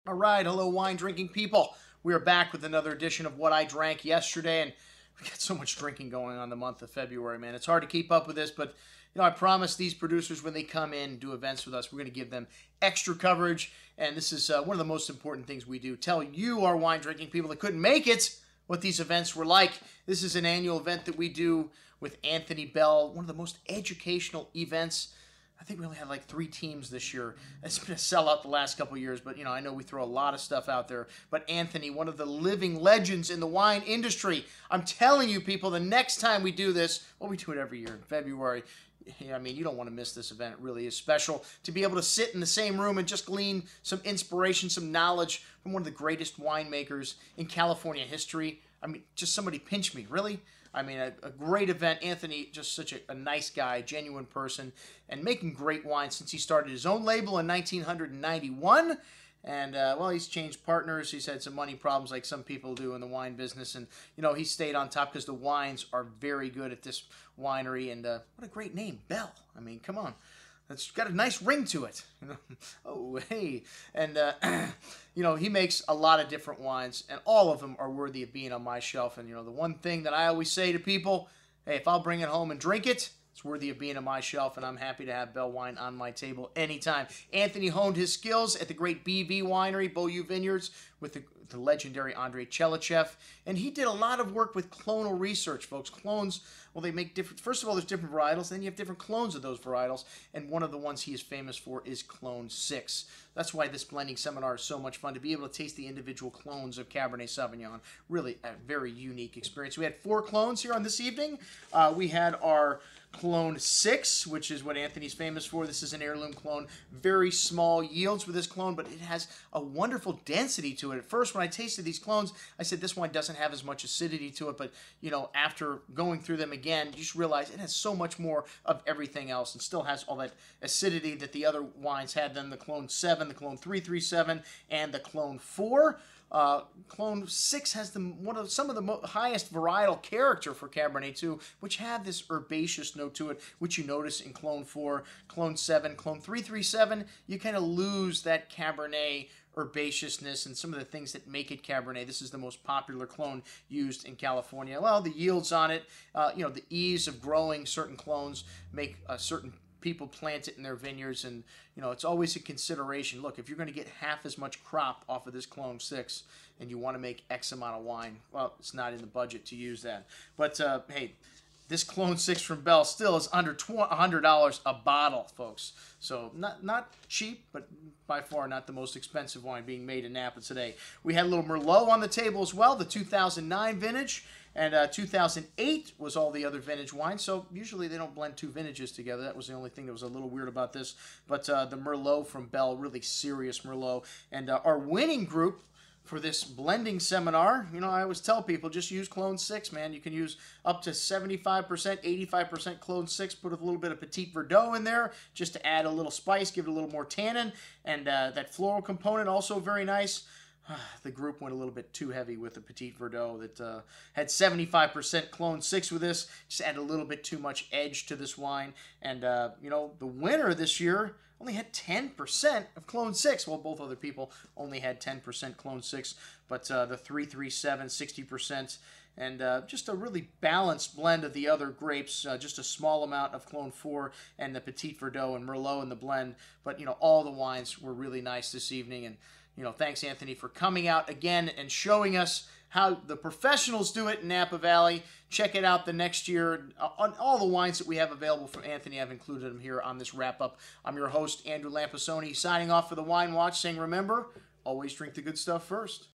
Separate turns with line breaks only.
All right, hello, wine drinking people. We are back with another edition of What I Drank Yesterday, and we got so much drinking going on the month of February, man. It's hard to keep up with this, but I promise these producers when they come in and do events with us, we're going to give them extra coverage, and this is one of the most important things we do. Tell you, our wine drinking people that couldn't make it, what these events were like. This is an annual event that we do with Anthony Bell, one of the most educational events. I think we only had like 3 teams this year. It's been a sellout the last couple of years, but I know we throw a lot of stuff out there. But Anthony, one of the living legends in the wine industry, I'm telling you people, the next time we do this, well, we do it every year in February. I mean, you don't want to miss this event. It really is special to be able to sit in the same room and just glean some inspiration, some knowledge from one of the greatest winemakers in California history. I mean, just somebody pinch me, really? I mean, a great event. Anthony, just such a nice guy, genuine person, and making great wine since he started his own label in 1991. And, well, he's changed partners. He's had some money problems like some people do in the wine business. And, he stayed on top because the wines are very good at this winery. And what a great name, Bell. I mean, come on. It's got a nice ring to it. Oh, hey. And, he makes a lot of different wines, and all of them are worthy of being on my shelf. And, the one thing that I always say to people, hey, if I'll bring it home and drink it, it's worthy of being on my shelf, and I'm happy to have Bell Wine on my table anytime. Anthony honed his skills at the great BV Winery, Beaulieu Vineyards, with the legendary Andrei Chelichev, and he did a lot of work with clonal research, folks. Clones, well, they make different, first of all, there's different varietals, then you have different clones of those varietals, and one of the ones he is famous for is Clone 6. That's why this blending seminar is so much fun, to be able to taste the individual clones of Cabernet Sauvignon. Really a very unique experience. We had 4 clones here on this evening. We had our Clone 6, which is what Anthony's famous for. This is an heirloom clone. Very small yields with this clone, but it has a wonderful density to it. At first, when I tasted these clones, I said this one doesn't have as much acidity to it, but, after going through them again, you just realize it has so much more of everything else and still has all that acidity that the other wines had. Then the Clone 7, the Clone 337, and the Clone 4. Clone 6 has some of the highest varietal character for Cabernet too, which have this herbaceous note to it, which you notice in Clone 4, Clone 7, Clone 337. You kind of lose that Cabernet herbaceousness and some of the things that make it Cabernet. This is the most popular clone used in California. Well, the yields on it, the ease of growing certain clones make certain people plant it in their vineyards, and it's always a consideration. Look, if you're going to get half as much crop off of this Clone 6 and you want to make X amount of wine, well, it's not in the budget to use that. But hey, this Clone 6 from Bell still is under $100 a bottle, folks. So not cheap, but by far not the most expensive wine being made in Napa today. We had a little Merlot on the table as well, the 2009 vintage. And 2008 was all the other vintage wines. So usually they don't blend 2 vintages together. That was the only thing that was a little weird about this. But the Merlot from Bell, really serious Merlot. And our winning group for this blending seminar, I always tell people, just use Clone 6, man. You can use up to 75%, 85% Clone 6. Put a little bit of Petit Verdot in there just to add a little spice, give it a little more tannin. And that floral component, also very nice. The group went a little bit too heavy with the Petit Verdot that had 75% Clone 6 with this. Just add a little bit too much edge to this wine. And, the winner this year only had 10% of Clone 6. Well, both other people only had 10% Clone 6. But the 337, 60%. And just a really balanced blend of the other grapes, just a small amount of Clone 4 and the Petit Verdot and Merlot in the blend. But, all the wines were really nice this evening. And, thanks, Anthony, for coming out again and showing us how the professionals do it in Napa Valley. Check it out the next year. On all the wines that we have available from Anthony, I've included them here on this wrap-up. I'm your host, Andrew Lampasoni, signing off for the Wine Watch, saying, remember, always drink the good stuff first.